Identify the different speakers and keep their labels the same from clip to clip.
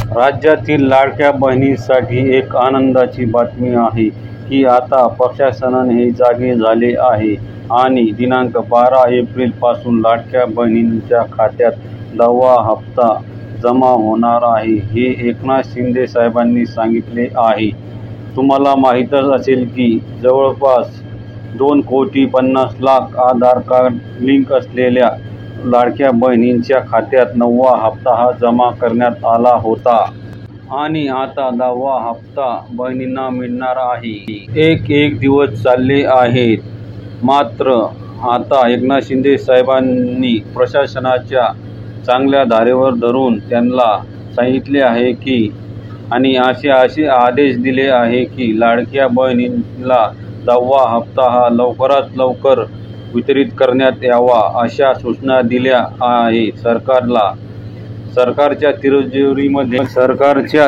Speaker 1: राज्यातील लाडक्या बहिणींसाठी एक आनंदाची बातमी आहे की आता प्रशासनाने जागे झाले आहे आणि दिनांक 12 एप्रिलपासून लाडक्या बहिणींच्या खात्यात 10वा हप्ता जमा होणार आहे, हे एकनाथ शिंदे साहेबांनी सांगितले आहे. तुम्हाला माहीतच असेल की जवळपास 2,50,00,000 आधार कार्ड लिंक असलेल्या लाडक्या बहिणींच्या खात्यात 9वा हप्ता हा जमा करण्यात आला होता आणि आता 10वा हप्ता बहिणींना मिळणार आहे. एक दिवस चालले आहेत, मात्र आता एकनाथ शिंदे साहेबांनी प्रशासनाच्या चांगल्या धारेवर धरून त्यांना सांगितले आहे की आणि असे आदेश दिले आहे की लाडक्या बहिणींना 10वा हप्ता हा लवकरात लवकर वितरित करण्यात यावा, अशा सूचना दिल्या आहेत. सरकारच्या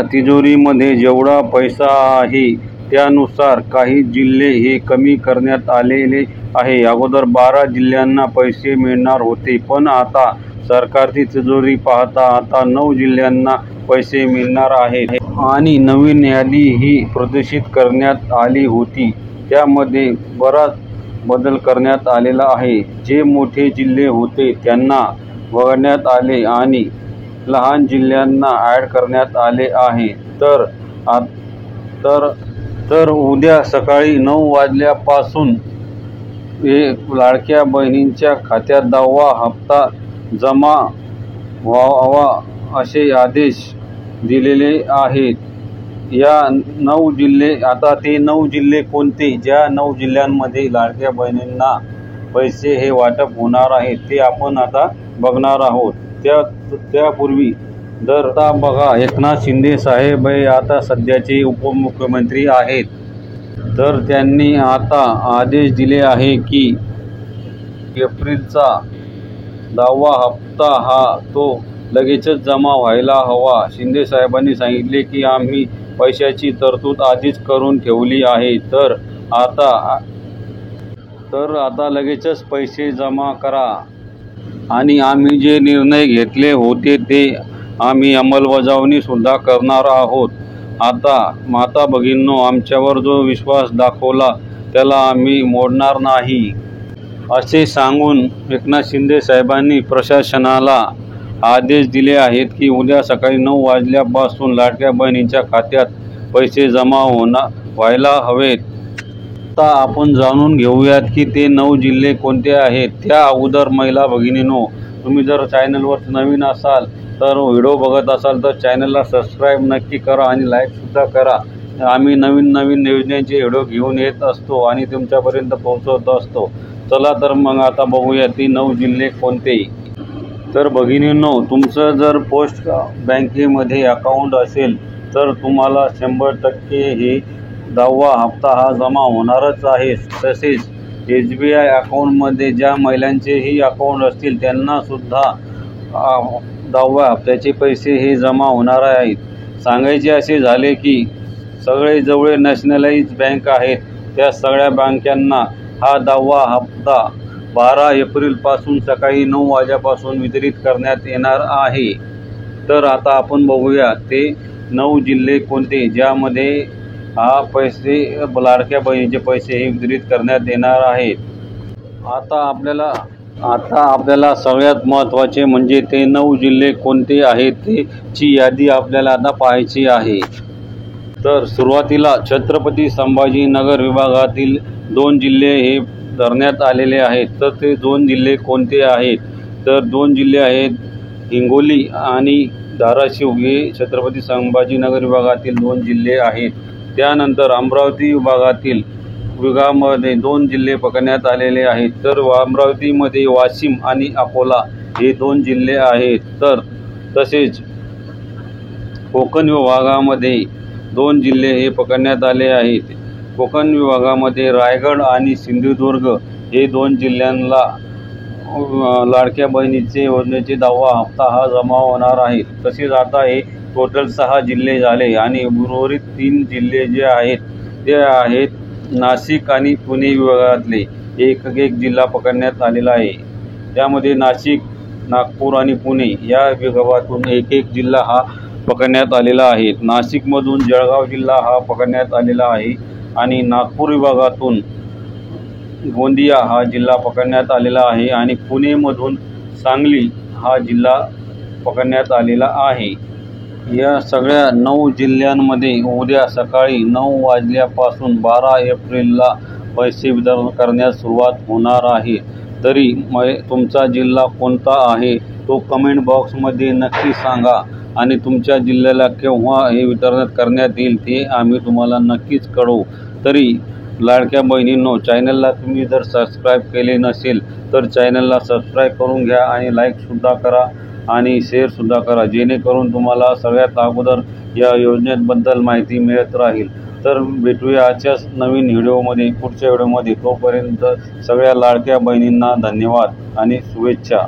Speaker 1: तिजोरीमध्ये जेवढा पैसा आहे त्यानुसार काही जिल्हे हे कमी करण्यात आलेले आहे. अगोदर 12 जिल्ह्यांना पैसे मिळणार होते, पण आता सरकारची तिजोरी पाहता आता 9 जिल्ह्यांना पैसे मिळणार आहेत आणि नवीन यादी ही प्रदर्शित करण्यात आली होती, त्यामध्ये बराच बदल करण्यात आलेला आहे. जे मोठे जिल्हे होते त्यांना वगळण्यात आले आणि लहान जिल्ह्यांना ॲड करण्यात आले आहे. तर उद्या सकाळी 9 वाजल्यापासून लाडक्या बहिणींच्या खात्यात 10वा हप्ता जमा व्हावा असे आदेश दिलेले आहेत. या 9 जिल्हे, आता ते 9 जिल्हे कोणते, ज्या 9 जिल्ह्यांमध्ये लाडक्या बहिणींना पैसे हे वाटप होणार आहे ते आपण आता बघणार आहोत. त्यापूर्वी आता बघा, एकनाथ शिंदे साहेब हे आता सध्याचे उपमुख्यमंत्री आहेत. तर त्यांनी आता आदेश दिले आहे की एप्रिलचा 10वा हप्ता हा तो लगेचच जमा व्हायला हवा. शिंदे साहेबांनी सांगितले की आम्ही पैशाची तरतूद आधीच करून ठेवली आहे, तर आता लगेचच पैसे जमा करा आणि आम्ही जे निर्णय घेतले होते ते आम्ही अंमलबजावणी सुद्धा करणार आहोत. आता माता भगिनींनो, आमच्यावर जो विश्वास दाखवला त्याला आम्ही मोडणार नाही, असे सांगून एकनाथ शिंदे साहेबांनी प्रशासनाला आदेश दिले आहेत की उद्या सकाळी 9 वाजल्यापासून लाडक्या बहिणींच्या खात्यात पैसे जमा व्हायला हवेत. आता आपण जाणून घेऊयात की ते 9 जिल्हे कोणते आहेत. त्या अगोदर महिला भगिनींनो, तुम्ही जर चॅनलवर नवीन असाल तर व्हिडिओ बघत असाल तर चॅनलला सबस्क्राईब नक्की करा आणि लाईकसुद्धा करा. आम्ही नवीन योजनांचे व्हिडिओ घेऊन येत असतो आणि तुमच्यापर्यंत पोहोचवत असतो. चला तर मग आता बघूया ती 9 जिल्हे कोणते. तर भगिनींनो, तुमचं जर पोस्ट बँकेमध्ये अकाउंट असेल तर तुम्हाला 100% हे 10वा हप्ता हा जमा होणारच आहे. तसेच SBI अकाउंटमध्ये ज्या महिलांचेही अकाउंट असतील त्यांनासुद्धा 10व्या हप्त्याचे पैसे हे जमा होणार आहेत. सांगायचे असे झाले की सगळे जेवढे नॅशनलाइज बँक आहेत त्या सगळ्या बँकांना हा 10वा हप्ता 12 एप्रिलपासून सकाळी 9 वाजल्यापासून वितरित करण्यात येणार आहे. तर आता आपण बघूया ते 9 जिल्हे कोणते ज्यामध्ये हा पैसे लाडक्या बहिणीचे पैसे हे वितरित करण्यात येणार आहेत. आता आपल्याला सगळ्यात महत्त्वाचे म्हणजे ते 9 जिल्हे कोणते आहेत त्याची यादी आपल्याला आता पाहायची आहे. तर सुरुवातीला छत्रपती संभाजीनगर विभागातील 2 जिल्हे हे धरण्यात आलेले आहेत. तर ते 2 जिल्हे कोणते आहेत, तर 2 जिल्हे आहेत हिंगोली आणि धाराशिव. हे छत्रपती संभाजीनगर विभागातील 2 जिल्हे आहेत. त्यानंतर अमरावती विभागामध्ये 2 जिल्हे पकडण्यात आलेले आहेत. तर अमरावतीमध्ये वाशिम आणि अकोला हे 2 जिल्हे आहेत. तर तसेच कोकण विभागामध्ये 2 जिल्हे हे पकडण्यात आले आहेत. कोकण विभागामध्ये रायगड आणि सिंधुदुर्ग हे 2 जिल्ह्यांना लाडक्या बहिणीचे योजनेचे 10वा हप्ता हा जमा होणार आहे. तसेच आता हे टोटल 6 जिल्हे झाले आणि उर्वरित 3 जिल्हे जे आहेत ते आहेत नाशिक आणि पुणे विभागातले. एक जिल्हा पकडण्यात आलेला आहे. त्यामध्ये नाशिक, नागपूर आणि पुणे या विभागातून एक जिल्हा हा पकडण्यात आलेला आहे. नाशिकमधून जळगाव जिल्हा हा पकडण्यात आलेला आहे आणि नागपूर विभागातून गोंदिया हा जिल्हा पकडण्यात आलेला आहे आणि पुणेमधून सांगली हा जिल्हा पकडण्यात आलेला आहे. या सगळ्या 9 जिल्ह्यांमध्ये उद्या सकाळी 9 वाजल्यापासून 12 एप्रिलला पैसे वितरण करण्यास सुरुवात होणार आहे. तरी तुमचा जिल्हा कोणता आहे तो कमेंट बॉक्समध्ये नक्की सांगा आणि तुमच्या जिल्ह्याला केव्हा हे वितरण करण्यात येईल ते आम्ही तुम्हाला नक्कीच कळवू. तरी लाडक्या बहिणींनो, चॅनलला तुम्ही जर सबस्क्राईब केले नसेल तर चॅनलला सबस्क्राईब करून घ्या आणि लाईकसुद्धा करा आणि शेअरसुद्धा करा, जेणेकरून तुम्हाला सगळ्यात अगोदर या योजनेबद्दल माहिती मिळत राहील. तर भेटूया आजच्याच नवीन व्हिडिओमध्ये, पुढच्या व्हिडिओमध्ये. तोपर्यंत सगळ्या लाडक्या बहिणींना धन्यवाद आणि शुभेच्छा.